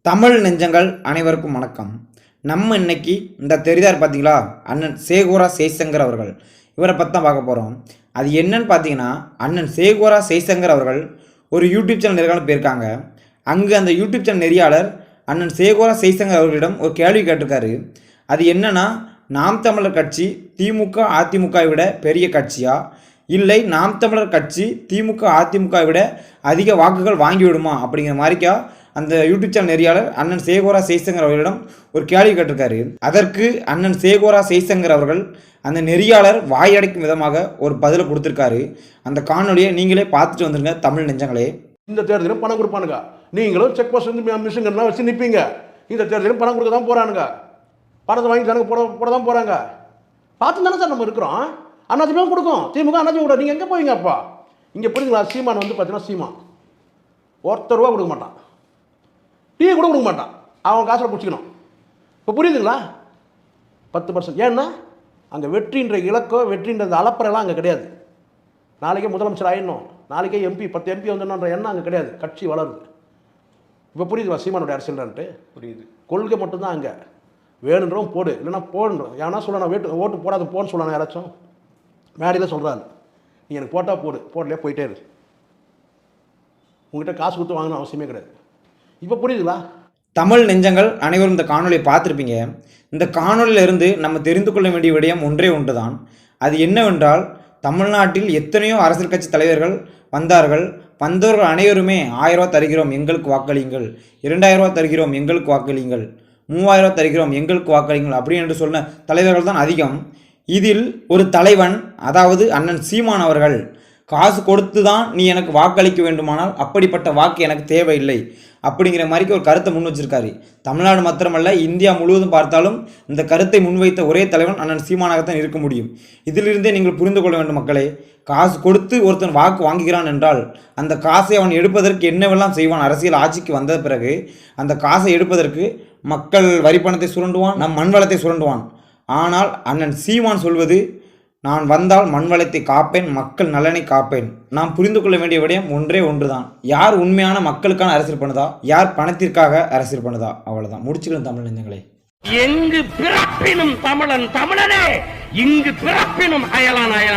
தமிழ் நெஞ்சங்கள் அனைவருக்கும் வணக்கம். நம்ம இன்னைக்கு இந்த தெரிதார் பார்த்தீங்களா, அண்ணன் சேகோரா ஜெய்சங்கர் அவர்கள், இவரை பற்றி தான் பார்க்க போகிறோம். அது என்னன்னு பார்த்தீங்கன்னா, அண்ணன் சேகோரா ஜெய்சங்கர் அவர்கள் ஒரு யூடியூப் சேனல் நெறியாளர் போயிருக்காங்க. அங்கே அந்த யூடியூப் சேனல் நெறியாளர் அண்ணன் சேகோரா ஜெய்சங்கர் அவர்களிடம் ஒரு கேள்வி கேட்டிருக்காரு. அது என்னன்னா, நாம் தமிழர் கட்சி திமுக அதிமுகவை விட பெரிய கட்சியா, இல்லை நாம் தமிழர் கட்சி திமுக அதிமுகவை விட அதிக வாக்குகள் வாங்கிவிடுமா அப்படிங்கிற மாதிரிக்கா அந்த யூடியூப் சேனல் நெறியாளர் அண்ணன் சேகோரா ஜெய்சங்கர் அவர்களிடம் ஒரு கேள்வி கேட்டிருக்காரு. அதற்கு அண்ணன் சேகோரா ஜெய்சங்கர் அவர்கள் அந்த நெறியாளர் வாயடைக்கும் விதமாக ஒரு பதிலை கொடுத்துருக்காரு. அந்த காணொலியை நீங்களே பார்த்துட்டு வந்துருங்க தமிழ் நெஞ்சங்களே. இந்த தேர்தலும் பணம் கொடுப்பானுங்க, நீங்களும் செக் போஸ்ட் மிஷின்லாம் வச்சு நிற்பீங்க. இந்த தேர்தலும் பணம் கொடுக்க தான் போகிறானுங்க, பணத்தை வாங்கி தானே போட தான் போகிறாங்க. பார்த்து தானே சார் நம்ம இருக்கிறோம். அண்ணாச்சிமே கொடுக்கும், திமுக அண்ணாச்சி கூட. நீங்கள் எங்கே போவீங்க அப்பா? இங்கே புரியுதுங்களா? சீமான் வந்து பார்த்தீங்கன்னா சீமான் ஒருத்தர் ரூபா கொடுக்க மாட்டான், டீ கூட கொடுக்க மாட்டான், அவன் காசில் பிடிச்சிக்கணும். இப்போ புரியுதுங்களா? 10%. ஏன்னா அங்கே வெற்றின்ற இலக்கோ வெற்றின்ற அலப்பறைலாம் அங்கே கிடையாது. நாளைக்கே முதலமைச்சர் ஆயிடணும், நாளைக்கே எம்பி 10 எம்பி வந்துடணுன்ற எண்ணம் அங்கே கிடையாது. கட்சி வளருது. இப்போ புரியுதுங்களா சீமானுடைய அரசியல்ன்ட்டு? புரியுது. கொள்கை மட்டும்தான் அங்கே. வேணுன்றவும் போடு, இல்லைன்னா போடுன்றோம். ஏன்னா சொல்ல நான் ஓட்டு போடாத போன்னு சொல்லணும். யாராச்சும் மேடையில் சொல்கிறாரு, நீ எனக்கு போட்டால் போடு, போடலையே போயிட்டே இரு. உங்கள்கிட்ட காசு கொடுத்து வாங்கணும் அவசியமே கிடையாது. இப்போ புரியுதுங்களா? தமிழ் நெஞ்சங்கள் அனைவரும் இந்த காணொலியை பார்த்துருப்பீங்க. இந்த காணொலியிலிருந்து நம்ம தெரிந்து கொள்ள வேண்டிய விடயம் ஒன்றே ஒன்று தான். அது என்னவென்றால், தமிழ்நாட்டில் எத்தனையோ அரசியல் கட்சி தலைவர்கள் வந்தார்கள். வந்தவர்கள் அனைவருமே 1000 ரூபா தருகிறோம் எங்களுக்கு வாக்களியுங்கள், 2000 ரூபா தருகிறோம் எங்களுக்கு வாக்களியுங்கள், 3000 ரூபா தருகிறோம் எங்களுக்கு வாக்களியுங்கள் அப்படி என்று சொன்ன தலைவர்கள் தான் அதிகம். இதில் ஒரு தலைவன், அதாவது அண்ணன் சீமான் அவர்கள், காசு கொடுத்து தான் நீ எனக்கு வாக்களிக்க வேண்டுமானால் அப்படிப்பட்ட வாக்கு எனக்கு தேவையில்லை அப்படிங்கிற மாதிரிக்கு ஒரு கருத்தை முன் வச்சிருக்காரு. தமிழ்நாடு மாத்திரமல்ல, இந்தியா முழுவதும் பார்த்தாலும் இந்த கருத்தை முன்வைத்த ஒரே தலைவன் அண்ணன் சீமானாகத்தான் இருக்க முடியும். இதிலிருந்தே நீங்கள் புரிந்து கொள்ள வேண்டும் மக்களே. காசு கொடுத்து ஒருத்தன் வாக்கு வாங்குகிறான் என்றால் அந்த காசை அவன் எடுப்பதற்கு என்னவெல்லாம் செய்வான். அரசியல் ஆட்சிக்கு வந்த பிறகு அந்த காசை எடுப்பதற்கு மக்கள் வரிப்பணத்தை சுரண்டுவான், நம் மண் வளத்தை சுரண்டுவான். ஆனால் அண்ணன் சீமான் சொல்வது, நான் வந்தால் மண்வளத்தை காப்பேன், மக்கள் நலனை காப்பேன். நாம் புரிந்து கொள்ள வேண்டிய விடயம் ஒன்றே ஒன்றுதான். யார் உண்மையான மக்களுக்கான அரசியல் பண்ணுதா, யார் பணத்திற்காக அரசியல் பண்ணுதா, அவ்வளவுதான். முடிச்சுக்கலாம் தமிழ் நெஞ்சங்களே. எங்கு பிறப்பினும் தமிழன் தமிழனே, இங்கு பிறப்பினும் அயலான் அயலான்.